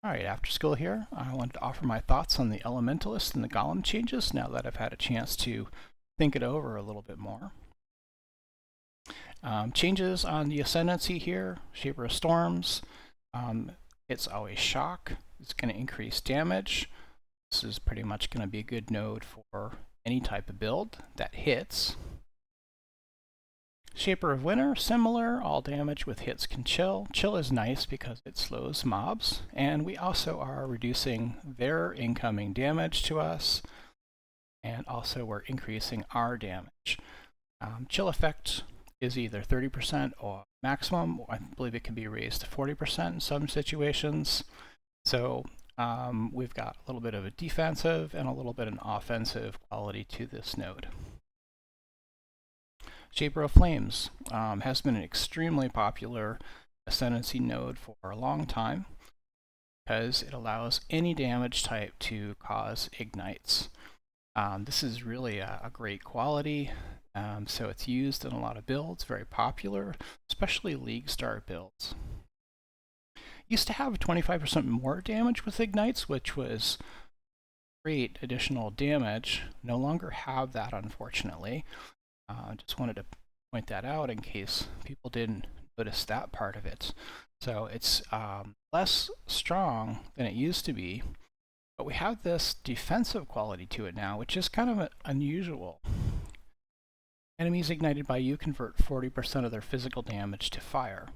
Alright, after school here, I wanted to offer my thoughts on the Elementalist and the Golem changes now that I've had a chance to think it over a little bit more. Changes on the Ascendancy here, Shaper of Storms. It's always shock. It's going to increase damage. This is pretty much going to be a good node for any type of build that hits. Shaper of Winter, similar, all damage with hits can chill. Chill is nice because it slows mobs, and we also are reducing their incoming damage to us, and also we're increasing our damage. Chill effect is either 30% or maximum. I believe it can be raised to 40% in some situations. So we've got a little bit of a defensive and a little bit of an offensive quality to this node. Shaper of Flames has been an extremely popular Ascendancy node for a long time because it allows any damage type to cause ignites. This is really a great quality, so it's used in a lot of builds, very popular, especially League Star builds. Used to have 25% more damage with ignites, which was great additional damage. No longer have that, unfortunately. Just wanted to point that out in case people didn't notice that part of it. So it's less strong than it used to be, but we have this defensive quality to it now, which is kind of unusual. Enemies ignited by you convert 40% of their physical damage to fire.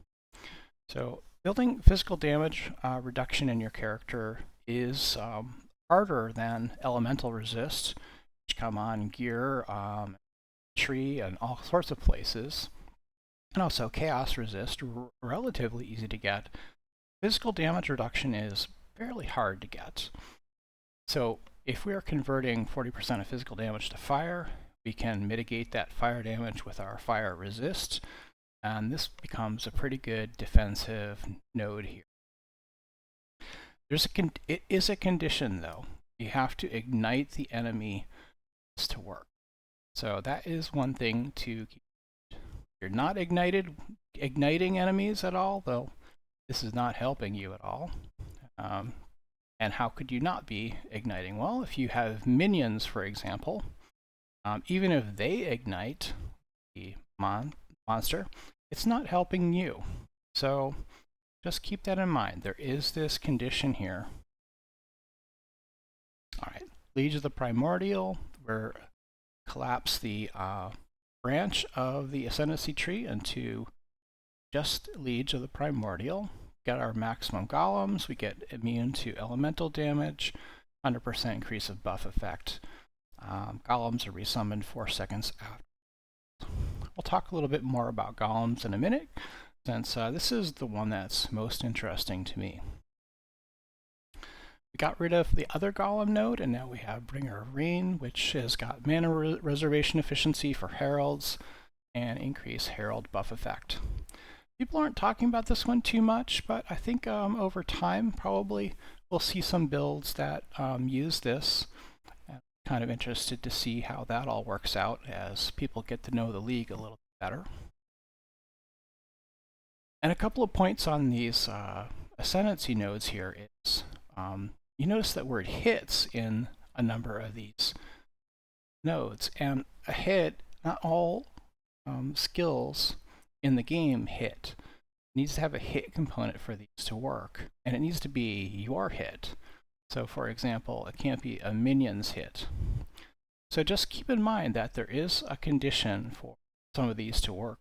So building physical damage reduction in your character is harder than elemental resist, which come on gear, tree, and all sorts of places. And also chaos resist, relatively easy to get. Physical damage reduction is fairly hard to get. So if we are converting 40% of physical damage to fire, we can mitigate that fire damage with our fire resist, and this becomes a pretty good defensive node here. It is a condition though. You have to ignite the enemy to work. So that is one thing to keep. If you're not igniting enemies at all, though, this is not helping you at all. And how could you not be igniting? Well, if you have minions, for example, even if they ignite the monster, it's not helping you. So just keep that in mind. There is this condition here. All right, Liege of the Primordial, we're collapse the branch of the Ascendancy tree into just Liege of the Primordial. Get our maximum golems, we get immune to elemental damage, 100% increase of buff effect. Golems are resummoned 4 seconds after. We'll talk a little bit more about golems in a minute, since this is the one that's most interesting to me. We got rid of the other golem node, and now we have Bringer of Rain, which has got mana reservation efficiency for heralds and increased herald buff effect. People aren't talking about this one too much, but I think over time probably we'll see some builds that use this. I'm kind of interested to see how that all works out as people get to know the league a little bit better. And a couple of points on these Ascendancy nodes here is you notice that word hits in a number of these nodes, and a hit, not all skills in the game hit. It needs to have a hit component for these to work, and it needs to be your hit. So for example, it can't be a minion's hit. So just keep in mind that there is a condition for some of these to work.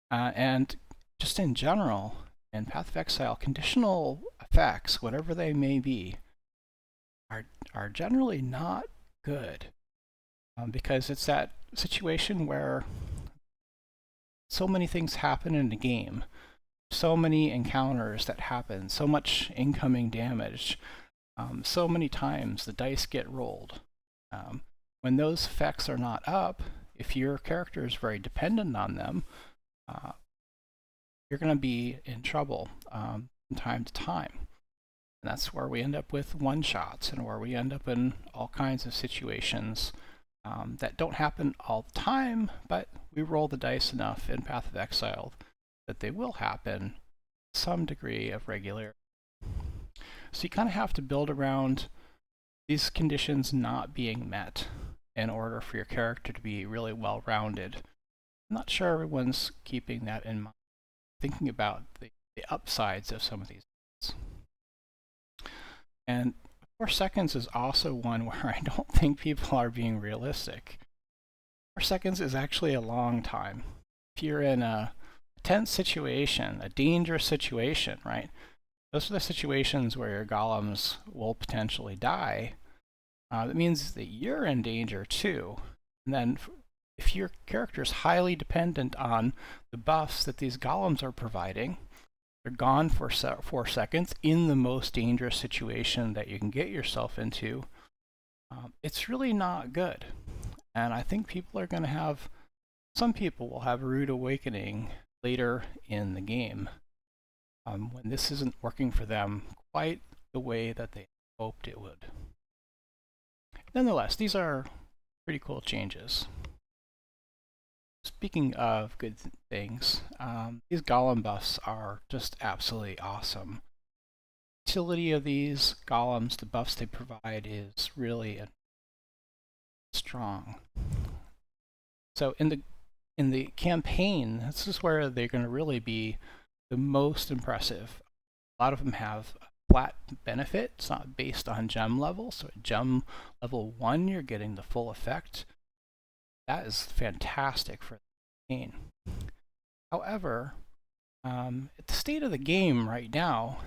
And just in general, in Path of Exile, conditional effects, whatever they may be, are generally not good, because it's that situation where so many things happen in the game, so many encounters that happen, so much incoming damage, so many times the dice get rolled. When those effects are not up, if your character is very dependent on them, you're going to be in trouble from time to time. And that's where we end up with one-shots, and where we end up in all kinds of situations that don't happen all the time, but we roll the dice enough in Path of Exile that they will happen some degree of regularity. So you kind of have to build around these conditions not being met in order for your character to be really well-rounded. I'm not sure everyone's keeping that in mind, thinking about the upsides of some of these. And 4 seconds is also one where I don't think people are being realistic. 4 seconds is actually a long time. If you're in a tense situation, a dangerous situation, right? Those are the situations where your golems will potentially die. That means that you're in danger too. And then if your character is highly dependent on the buffs that these golems are providing, they're gone for 4 seconds in the most dangerous situation that you can get yourself into. It's really not good. And I think people are going to have, some people will have a rude awakening later in the game when this isn't working for them quite the way that they hoped it would. Nonetheless, these are pretty cool changes. Speaking of good things, these golem buffs are just absolutely awesome. The utility of these golems, the buffs they provide, is really strong. So in the campaign, this is where they're going to really be the most impressive. A lot of them have a flat benefit. It's not based on gem level. So at gem level 1, you're getting the full effect. That is fantastic for the campaign. However, at the state of the game right now,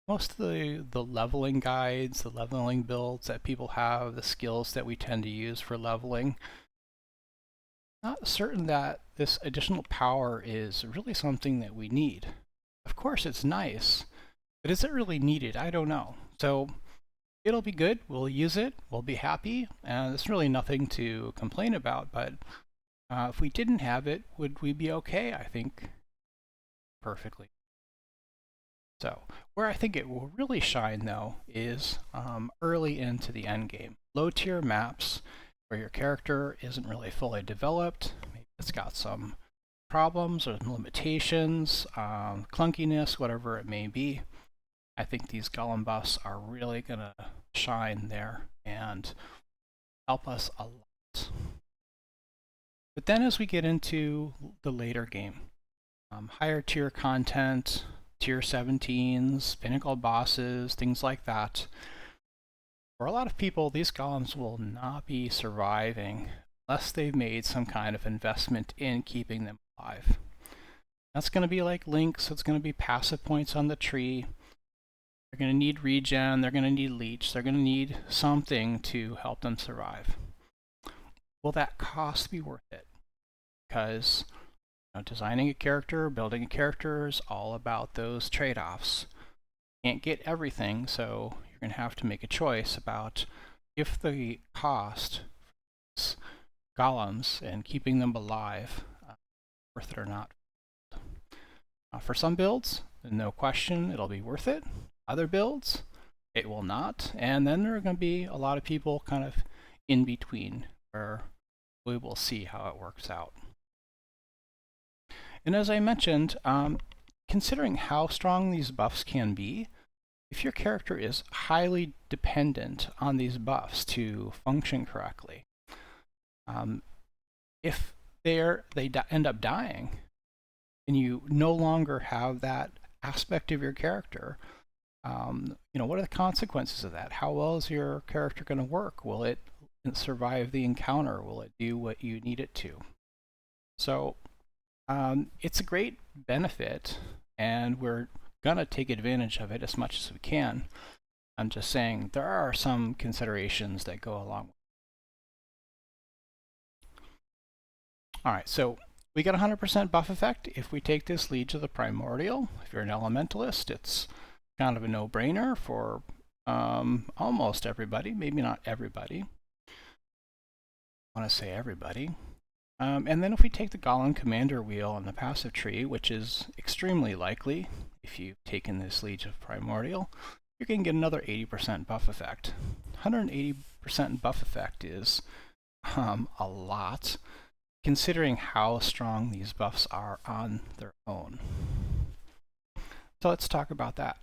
most of the leveling guides, the leveling builds that people have, the skills that we tend to use for leveling, not certain that this additional power is really something that we need. Of course it's nice, but is it really needed? I don't know. So it'll be good, we'll use it, we'll be happy, and there's really nothing to complain about, but if we didn't have it, would we be okay? I think perfectly. So where I think it will really shine though is early into the end game. Low tier maps where your character isn't really fully developed, maybe it's got some problems or limitations, clunkiness, whatever it may be. I think these golem buffs are really going to shine there and help us a lot. But then as we get into the later game, higher tier content, tier 17s, pinnacle bosses, things like that, for a lot of people, these golems will not be surviving unless they've made some kind of investment in keeping them alive. That's going to be like links, so it's going to be passive points on the tree. They're going to need regen, they're going to need leech, they're going to need something to help them survive. Will that cost be worth it? Because designing a character, building a character is all about those trade-offs. You can't get everything, so you're going to have to make a choice about if the cost is golems and keeping them alive worth it or not. For some builds, no question, it'll be worth it. Other builds, it will not. And then there are going to be a lot of people kind of in between where we will see how it works out. And as I mentioned, considering how strong these buffs can be, if your character is highly dependent on these buffs to function correctly, if they end up dying, and you no longer have that aspect of your character, what are the consequences of that? How well is your character going to work? Will it survive the encounter? Will it do what you need it to? So it's a great benefit, and we're going to take advantage of it as much as we can. I'm just saying there are some considerations that go along with it. All right, so we get 100% buff effect if we take this lead to the Primordial. If you're an Elementalist, it's kind of a no-brainer for almost everybody, maybe not everybody. I want to say everybody. And then if we take the Golem Commander wheel on the passive tree, which is extremely likely if you've taken this Liege of Primordial, you're going to get another 80% buff effect. 180% buff effect is a lot, considering how strong these buffs are on their own. So let's talk about that.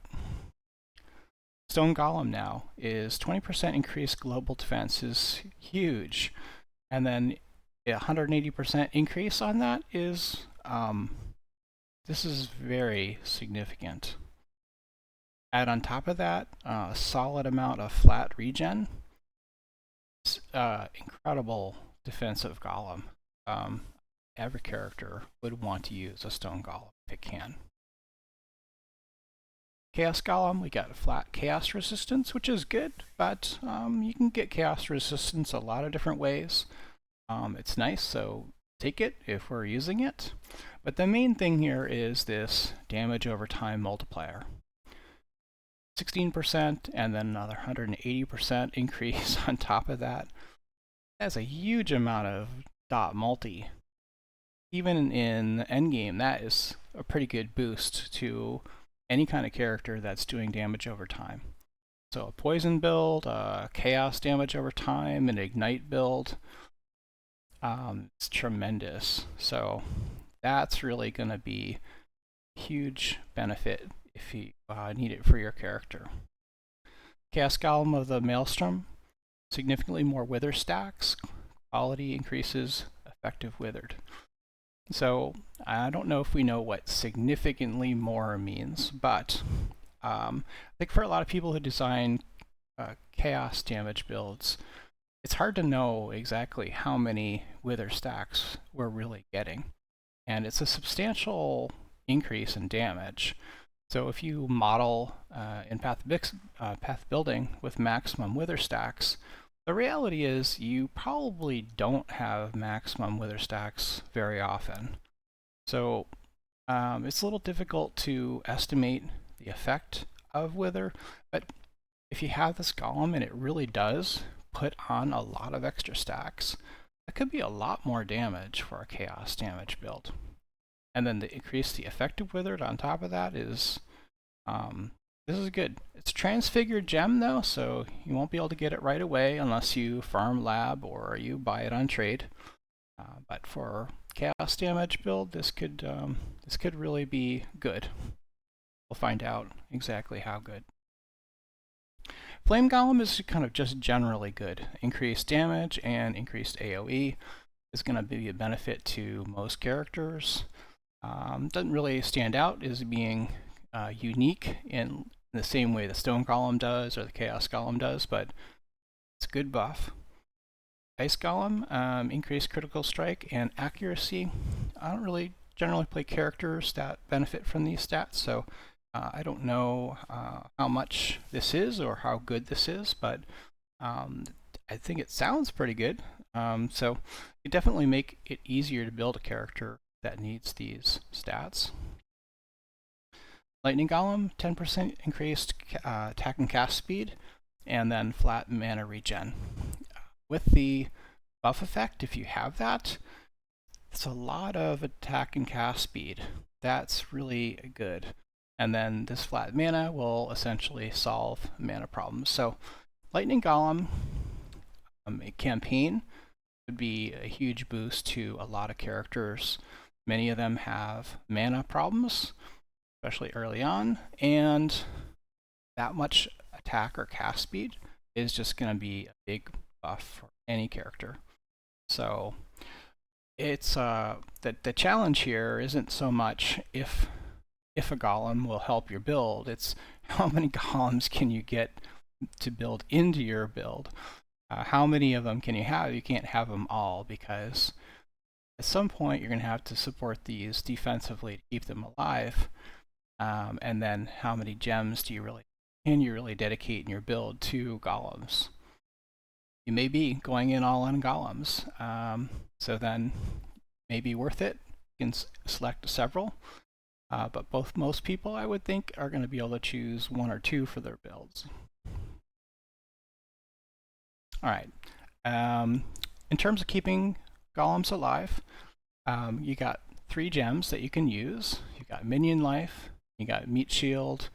StoneGolem now is 20% increased global defense is huge. And then a 180% increase on that is, this is very significant. Add on top of that a solid amount of flat regen. Incredible defensive golem. Every character would want to use a StoneGolem if it can. ChaosGolem, we got a flat chaos resistance, which is good, but you can get chaos resistance a lot of different ways. It's nice, so take it if we're using it. But the main thing here is this damage over time multiplier. 16% and then another 180% increase on top of that. That's a huge amount of dot multi. Even in endgame, that is a pretty good boost to any kind of character that's doing damage over time. So a poison build, chaos damage over time, an ignite build, it's tremendous. So that's really going to be a huge benefit if you need it for your character. Chaos Golem of the Maelstrom, significantly more wither stacks, quality increases, effective withered. So I don't know if we know what significantly more means, but I think for a lot of people who design chaos damage builds, it's hard to know exactly how many wither stacks we're really getting. And it's a substantial increase in damage. So if you model in path building with maximum wither stacks, the reality is you probably don't have maximum wither stacks very often. So it's a little difficult to estimate the effect of wither, but if you have this golem and it really does put on a lot of extra stacks, that could be a lot more damage for a chaos damage build. And then to increase the effective withered on top of that is, this is good. It's a transfigured gem though, so you won't be able to get it right away unless you farm lab or you buy it on trade. But for chaos damage build, this could really be good. We'll find out exactly how good. Flame Golem is kind of just generally good. Increased damage and increased AoE is going to be a benefit to most characters. Doesn't really stand out as being unique in the same way the StoneGolem does or the Chaos Golem does, but it's a good buff. Ice Golem, increased critical strike and accuracy. I don't really generally play characters that benefit from these stats, so I don't know how much this is or how good this is, but I think it sounds pretty good. So it definitely make it easier to build a character that needs these stats. Lightning Golem, 10% increased attack and cast speed, and then flat mana regen. With the buff effect, if you have that, it's a lot of attack and cast speed. That's really good. And then this flat mana will essentially solve mana problems. So Lightning Golem, a campaign, would be a huge boost to a lot of characters. Many of them have mana problems, especially early on, and that much attack or cast speed is just going to be a big buff for any character. So it's the challenge here isn't so much if a golem will help your build, it's how many golems can you get to build into your build. How many of them can you have? You can't have them all, because at some point you're going to have to support these defensively to keep them alive. And then how many gems can you really dedicate in your build to golems? You may be going in all on golems, so then maybe worth it. You can select several, but most people, I would think, are going to be able to choose one or two for their builds. All right. In terms of keeping golems alive, you got 3 gems that you can use. You got minion life, you got meat shield.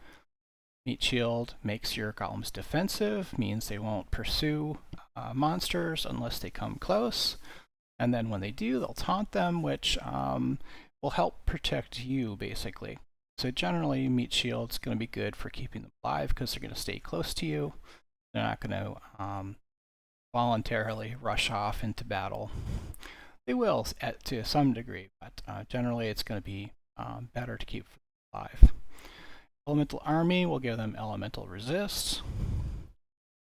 Meat shield makes your golems defensive, means they won't pursue monsters unless they come close. And then when they do, they'll taunt them, which will help protect you, basically. So generally, meat shield's going to be good for keeping them alive because they're going to stay close to you. They're not going to voluntarily rush off into battle. They will to some degree, but generally it's going to be better to keep alive. Elemental Army will give them elemental resist.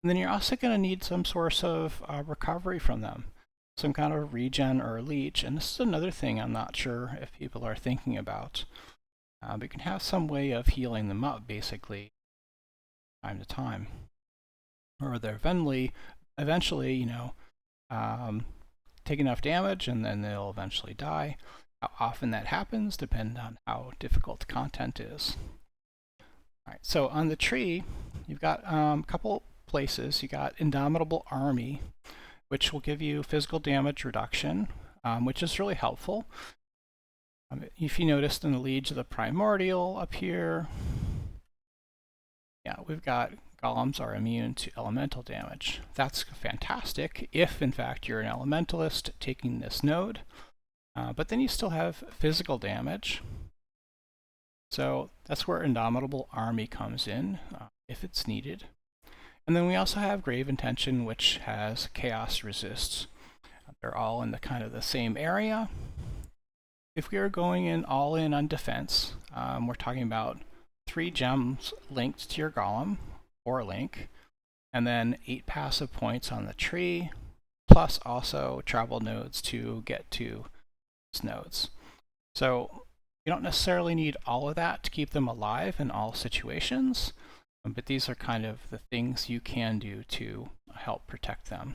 And then you're also going to need some source of recovery from them. Some kind of regen or leech. And this is another thing I'm not sure if people are thinking about. But you can have some way of healing them up, basically, time to time. Or they're eventually, you know, take enough damage and then they'll eventually die. How often that happens depends on how difficult the content is. All right, so on the tree, you've got a couple places. You got Indomitable Army, which will give you physical damage reduction, which is really helpful. If you noticed in the Liege of the Primordial up here, yeah, we've got golems are immune to elemental damage. That's fantastic if, in fact, you're an elementalist taking this node. But then you still have physical damage. So that's where Indomitable Army comes in, if it's needed. And then we also have Grave Intention, which has Chaos Resists. They're all in the kind of the same area. If we are going in all in on defense, we're talking about 3 gems linked to your golem, or link, and then 8 passive points on the tree, plus also travel nodes to get to these nodes. So you don't necessarily need all of that to keep them alive in all situations, but these are kind of the things you can do to help protect them.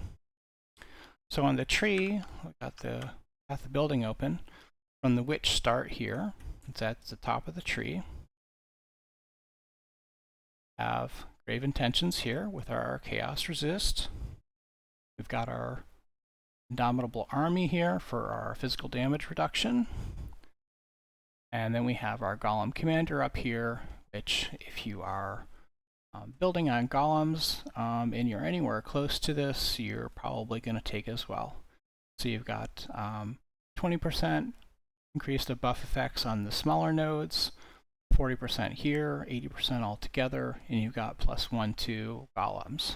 So on the tree, we've got the path of building open. From the witch start here, it's at the top of the tree. Have Grave Intentions here with our Chaos Resist. We've got our Indomitable Army here for our physical damage reduction. And then we have our Golem Commander up here, which if you are building on golems and you're anywhere close to this, you're probably going to take as well. So you've got 20% increased buff effects on the smaller nodes, 40% here, 80% altogether, and you've got +1 to golems.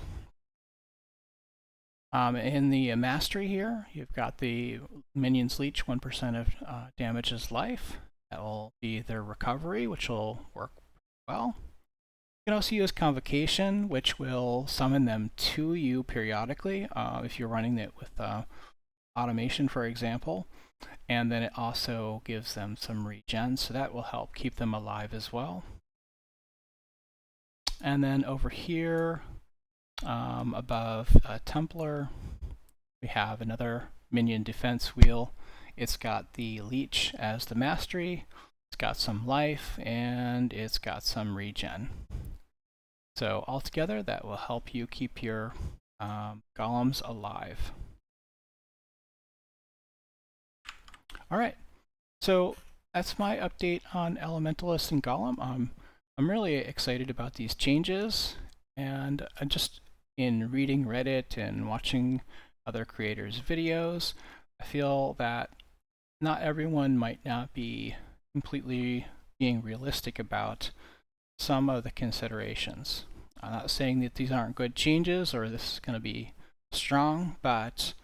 In the mastery here, you've got the minions leech 1% of damage is life. That will be their recovery, which will work well. You can also use Convocation, which will summon them to you periodically if you're running it with automation, for example. And then it also gives them some regen, so that will help keep them alive as well. And then over here, above Templar, we have another minion defense wheel. It's got the leech as the mastery, it's got some life, and it's got some regen. So altogether, that will help you keep your golems alive. All right, so that's my update on Elementalist and Golem. I'm really excited about these changes, and just in reading Reddit and watching other creators' videos, I feel that not everyone might not be completely being realistic about some of the considerations. I'm not saying that these aren't good changes or this is going to be strong, but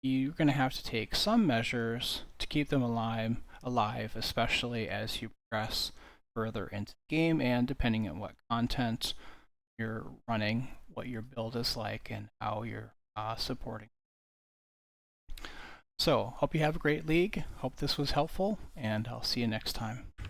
you're going to have to take some measures to keep them alive, especially as you progress further into the game and depending on what content you're running, what your build is like, and how you're supporting. So, hope you have a great league. Hope this was helpful, and I'll see you next time.